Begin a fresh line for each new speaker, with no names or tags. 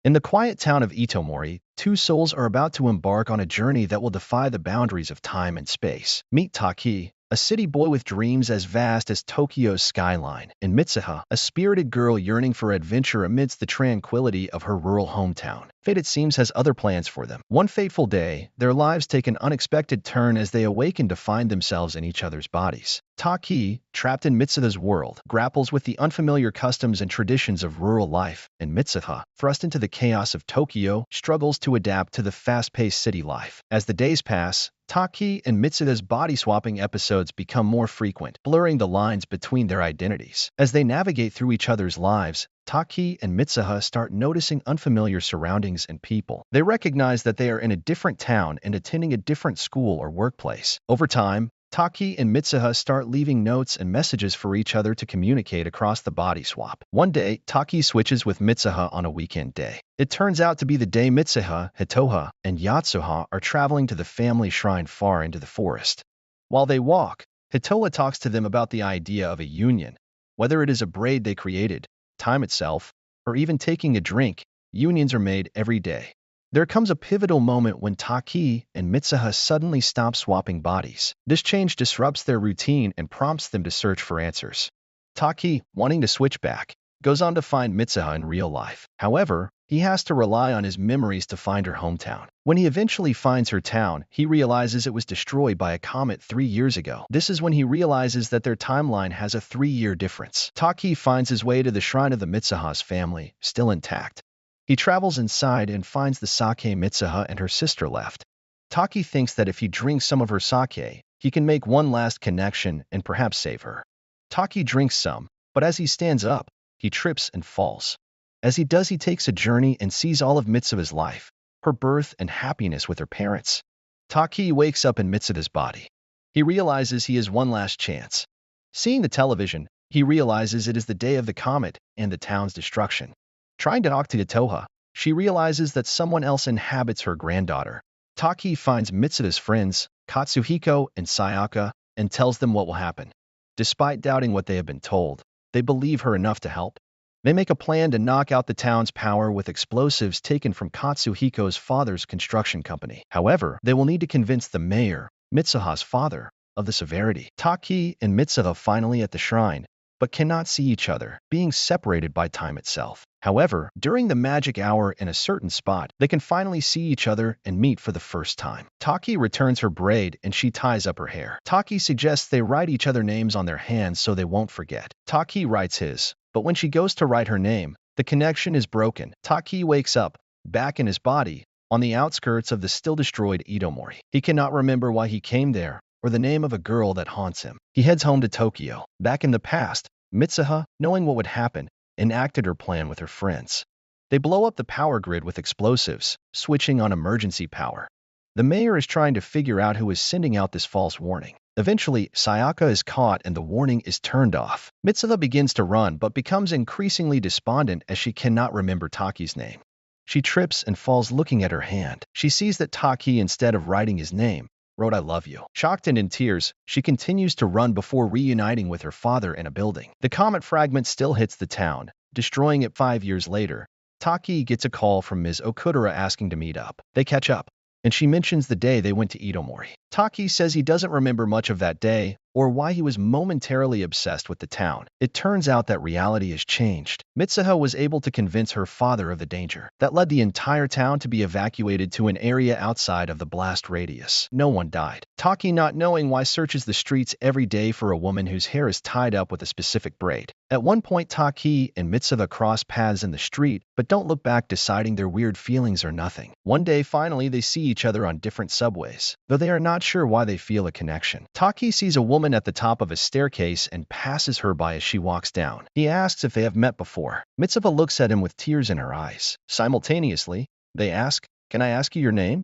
In the quiet town of Itomori, two souls are about to embark on a journey that will defy the boundaries of time and space. Meet Taki, a city boy with dreams as vast as Tokyo's skyline, and Mitsuha, a spirited girl yearning for adventure amidst the tranquility of her rural hometown. Fate, it seems, has other plans for them. One fateful day, their lives take an unexpected turn as they awaken to find themselves in each other's bodies. Taki, trapped in Mitsuha's world, grapples with the unfamiliar customs and traditions of rural life, and Mitsuha, thrust into the chaos of Tokyo, struggles to adapt to the fast-paced city life. As the days pass, Taki and Mitsuha's body-swapping episodes become more frequent, blurring the lines between their identities. As they navigate through each other's lives, Taki and Mitsuha start noticing unfamiliar surroundings and people. They recognize that they are in a different town and attending a different school or workplace. Over time, Taki and Mitsuha start leaving notes and messages for each other to communicate across the body swap. One day, Taki switches with Mitsuha on a weekend day. It turns out to be the day Mitsuha, Hitoha, and Yatsuha are traveling to the family shrine far into the forest. While they walk, Hitoha talks to them about the idea of a union. Whether it is a braid they created, time itself, or even taking a drink, unions are made every day. There comes a pivotal moment when Taki and Mitsuha suddenly stop swapping bodies. This change disrupts their routine and prompts them to search for answers. Taki, wanting to switch back, goes on to find Mitsuha in real life. However, he has to rely on his memories to find her hometown. When he eventually finds her town, he realizes it was destroyed by a comet 3 years ago. This is when he realizes that their timeline has a 3-year difference. Taki finds his way to the shrine of the Mitsuha's family, still intact. He travels inside and finds the sake Mitsuha and her sister left. Taki thinks that if he drinks some of her sake, he can make one last connection and perhaps save her. Taki drinks some, but as he stands up, he trips and falls. As he does, he takes a journey and sees all of Mitsuha's life, her birth and happiness with her parents. Taki wakes up in Mitsuha's body. He realizes he has one last chance. Seeing the television, he realizes it is the day of the comet and the town's destruction. Trying to talk to Toha, she realizes that someone else inhabits her granddaughter. Taki finds Mitsuha's friends, Katsuhiko and Sayaka, and tells them what will happen. Despite doubting what they have been told, they believe her enough to help. They make a plan to knock out the town's power with explosives taken from Katsuhiko's father's construction company. However, they will need to convince the mayor, Mitsuha's father, of the severity. Taki and Mitsuha finally at the shrine, but cannot see each other, being separated by time itself. However, during the magic hour in a certain spot, they can finally see each other and meet for the first time. Taki returns her braid and she ties up her hair. Taki suggests they write each other names on their hands so they won't forget. Taki writes his, but when she goes to write her name, the connection is broken. Taki wakes up, back in his body, on the outskirts of the still-destroyed Itomori. He cannot remember why he came there, or the name of a girl that haunts him. He heads home to Tokyo. Back in the past, Mitsuha, knowing what would happen, enacted her plan with her friends. They blow up the power grid with explosives, switching on emergency power. The mayor is trying to figure out who is sending out this false warning. Eventually, Sayaka is caught and the warning is turned off. Mitsuha begins to run but becomes increasingly despondent as she cannot remember Taki's name. She trips and falls looking at her hand. She sees that Taki, instead of writing his name, wrote "I love you." Shocked and in tears, she continues to run before reuniting with her father in a building. The comet fragment still hits the town, destroying it 5 years later. Taki gets a call from Ms. Okudera asking to meet up. They catch up, and she mentions the day they went to Itomori. Taki says he doesn't remember much of that day or why he was momentarily obsessed with the town. It turns out that reality has changed. Mitsuha was able to convince her father of the danger. That led the entire town to be evacuated to an area outside of the blast radius. No one died. Taki, not knowing why, searches the streets every day for a woman whose hair is tied up with a specific braid. At one point, Taki and Mitsuha cross paths in the street, but don't look back, deciding their weird feelings are nothing. One day, finally, they see each other on different subways, though they are not sure why they feel a connection. Taki sees a woman at the top of a staircase and passes her by as she walks down. He asks if they have met before. Mitsuha looks at him with tears in her eyes. Simultaneously, they ask, "Can I ask you your name?"